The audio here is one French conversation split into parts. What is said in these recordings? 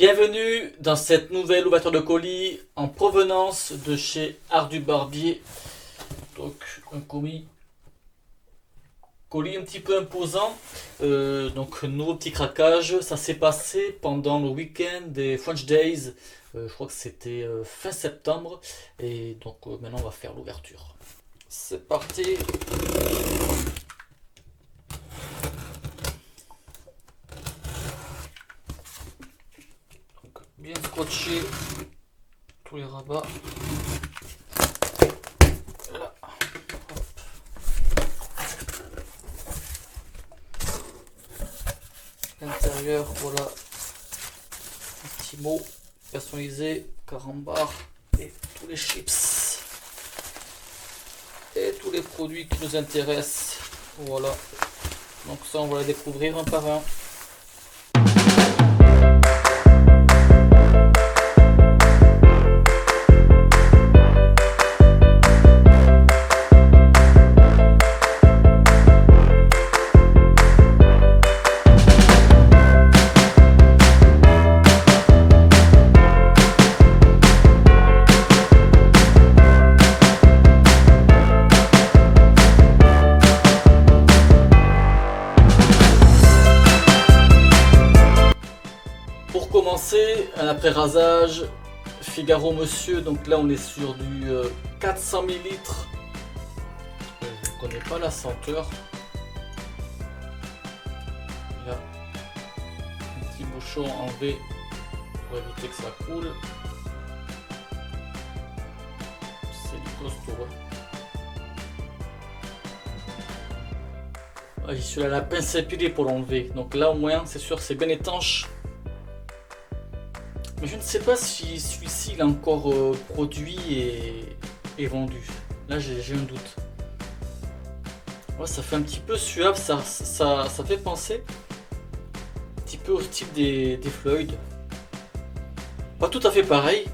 Bienvenue dans cette nouvelle ouverture de colis en provenance de chez Ardu Barbier. Donc un colis un petit peu imposant. Donc nouveau petit craquage. Ça s'est passé pendant le week-end des French Days. Je crois que c'était fin septembre. Et donc maintenant on va faire l'ouverture. C'est parti. Bien scotché tous les rabats. Là. L'intérieur, voilà. Un petit mot personnalisé, carambar et tous les chips. Et tous les produits qui nous intéressent. Voilà. Donc ça on va les découvrir un par un. Pour commencer, un après-rasage Figaro Monsieur, donc là on est sur du 400 ml. Je ne connais pas la senteur. Là, un petit bouchon enlevé pour éviter que ça coule. C'est du costaud. Ah, j'y suis à la pince à épiler pour l'enlever. Donc là au moins c'est sûr c'est bien étanche. Mais je ne sais pas si celui-ci il est encore produit et vendu. Là j'ai un doute. Ouais, ça fait un petit peu suave, ça fait penser un petit peu au style des Floyd. Pas tout à fait pareil.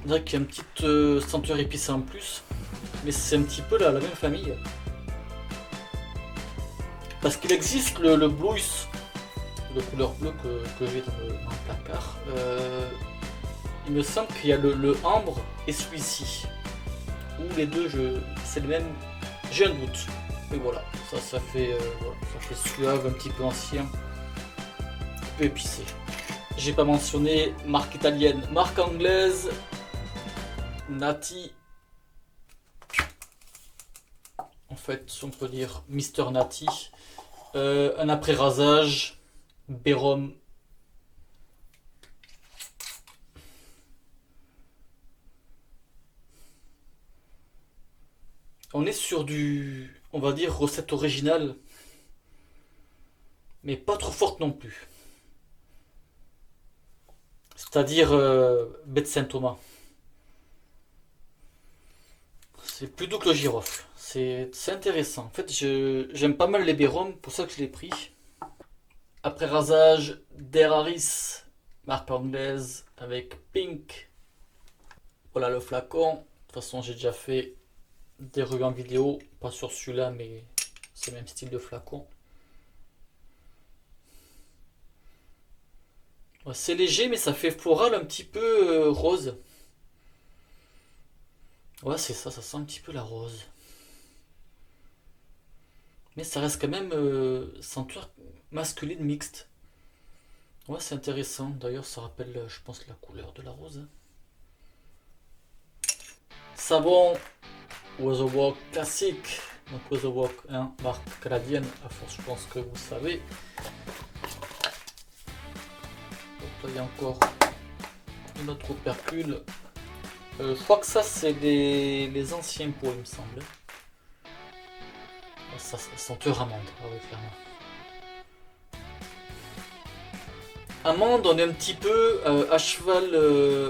On dirait qu'il y a une petite senteur épicée en plus. Mais c'est un petit peu la même famille. Parce qu'il existe le Blues de couleur bleue que j'ai dans le placard. Il me semble qu'il y a le ambre et celui-ci. Ou les deux, c'est le même. J'ai un doute. Mais voilà, ça fait suave, un petit peu ancien, un peu épicé. J'ai pas mentionné marque italienne, marque anglaise, Nati. En fait, on peut dire Mister Nati. Un après-rasage. Bérum. On est sur du, on va dire, recette originale, mais pas trop forte non plus. C'est-à-dire baie de Saint-Thomas. C'est plus doux que le girofle. C'est intéressant. En fait, j'aime pas mal les Bérum, pour ça que je l'ai pris. Après rasage, Der Harris, marque anglaise, avec Pink. Voilà le flacon. De toute façon, j'ai déjà fait des revues en vidéo. Pas sur celui-là, mais c'est le même style de flacon. Ouais, c'est léger, mais ça fait floral un petit peu rose. Ouais, c'est ça, ça sent un petit peu la rose. Mais ça reste quand même senteur masculine mixte. Ouais, c'est intéressant. D'ailleurs, ça rappelle, je pense, la couleur de la rose. Savon Walk classique. Donc Walk, hein, marque canadienne. À force, je pense que vous savez. Donc là, il y a encore une autre opercule. Je crois que ça, c'est les anciens pots, il me semble. Ça senteur amande, ah oui, clairement. Amande, on est un petit peu à cheval,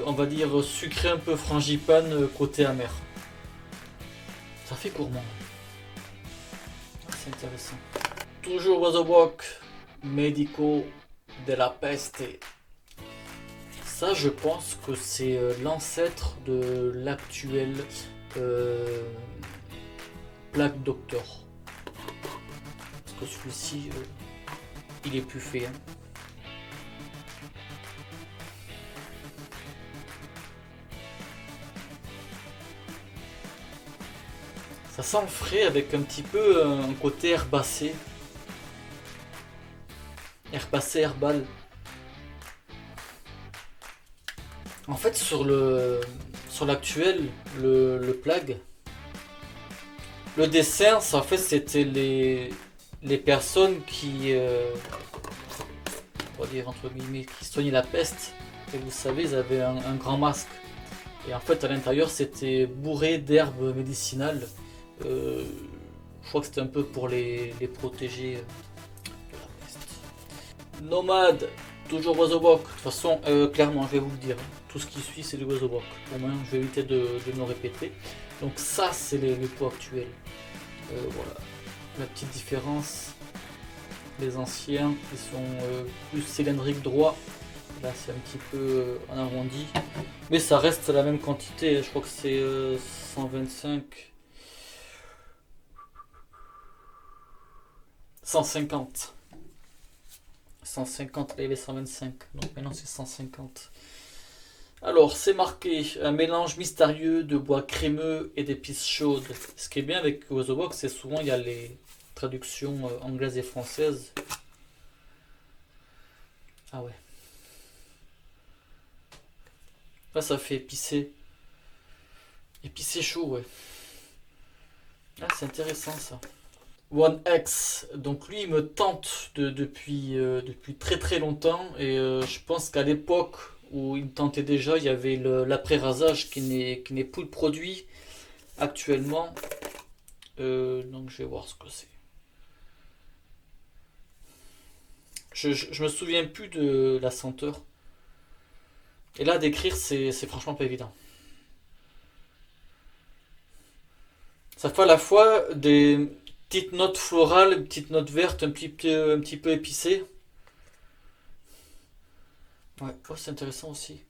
on va dire sucré, un peu frangipane, côté amer. Ça fait gourmand. C'est intéressant. Toujours Walk Medico de la Peste. Ça, je pense que c'est l'ancêtre de l'actuel Black Doctor. Parce que celui-ci, il est plus fait. Hein. Ça sent le frais avec un petit peu un côté herbacé. Herbacé, herbal. En fait, sur l'actuel, le Plague, le dessin, ça, en fait, c'était les personnes qui, on va dire entre guillemets, qui soignaient la peste. Et vous savez, ils avaient un grand masque. Et en fait, à l'intérieur, c'était bourré d'herbes médicinales. Je crois que c'était un peu pour les protéger de la peste. Nomade, toujours Oiseauboc. De toute façon, clairement, je vais vous le dire. Tout ce qui suit, c'est du Oiseauboc. Au moins, je vais éviter de me répéter. Donc ça, c'est les pots actuels. Voilà. La petite différence. Les anciens, ils sont plus cylindriques droits. Là, c'est un petit peu en arrondi. Mais ça reste la même quantité. Je crois que c'est 125. 150. 150, là il est 125. Donc maintenant c'est 150. Alors, c'est marqué un mélange mystérieux de bois crémeux et d'épices chaudes. Ce qui est bien avec Oiseauboc, c'est souvent il y a les traductions anglaises et françaises. Ah ouais. Là, ça fait épicé. Épicé chaud, ouais. Ah, c'est intéressant ça. One X, donc lui il me tente depuis très très longtemps et je pense qu'à l'époque où il me tentait déjà, il y avait l'après-rasage qui n'est plus le produit actuellement. Donc je vais voir ce que c'est. Je me souviens plus de la senteur. Et là d'écrire c'est franchement pas évident. Ça fait à la fois des petites notes florales, petites notes vertes, un petit peu épicées. Ouais, oh, c'est intéressant aussi.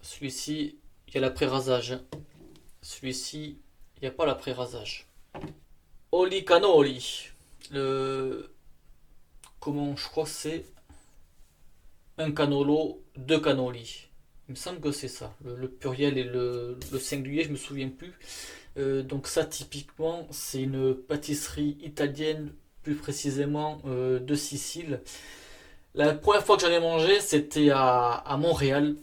Celui-ci, il y a l'après-rasage. Celui-ci, il n'y a pas l'après-rasage. Oli cannoli. Comment je crois que c'est un cannolo, deux cannoli. Il me semble que c'est ça. Le pluriel et le singulier, je me souviens plus. Donc ça, typiquement, c'est une pâtisserie italienne, plus précisément de Sicile. La première fois que j'en ai mangé, c'était à Montréal,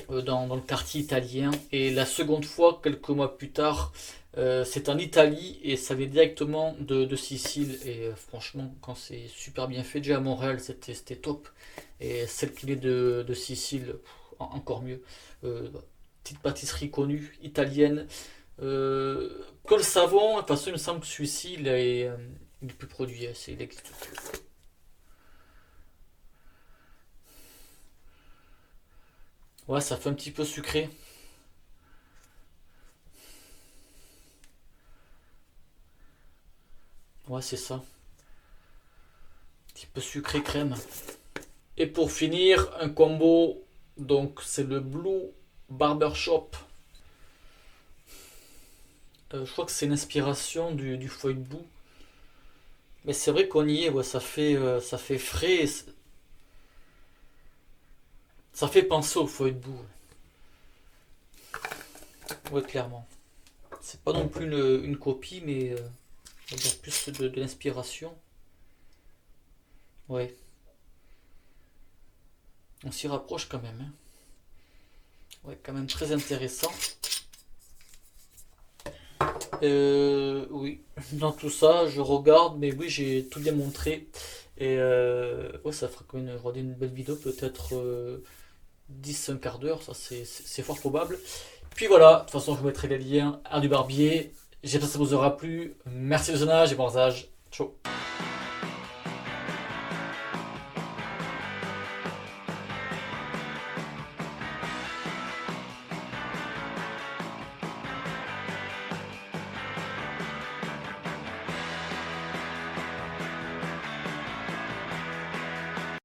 dans le quartier italien. Et la seconde fois, quelques mois plus tard, c'est en Italie et ça vient directement de Sicile. Et franchement, quand c'est super bien fait, déjà à Montréal, c'était top. Et celle qui est de Sicile, encore mieux. Petite pâtisserie connue, italienne. Que le savon, de toute façon, il me semble que celui-ci, il est plus produit. Il existe plus. Ouais, ça fait un petit peu sucré. Ouais, c'est ça. Un petit peu sucré crème. Et pour finir, un combo. Donc, c'est le Blue Barbershop. Je crois que c'est une inspiration du feuille de boue. Mais c'est vrai qu'on y est, ouais, ça fait frais. Ça fait penser aux feuilles de boue. Ouais, clairement. C'est pas non plus une copie, mais on va dire plus de l'inspiration. Ouais, on s'y rapproche quand même, hein. Ouais, quand même très intéressant. Oui, dans tout ça, je regarde, mais oui, j'ai tout bien montré. Et ouais, ça fera quand même une belle vidéo, peut-être 10, un quart d'heure, ça c'est fort probable. Puis voilà, de toute façon, je vous mettrai les liens à du barbier. J'espère que ça vous aura plu. Merci de visionnage et bon usage. Ciao.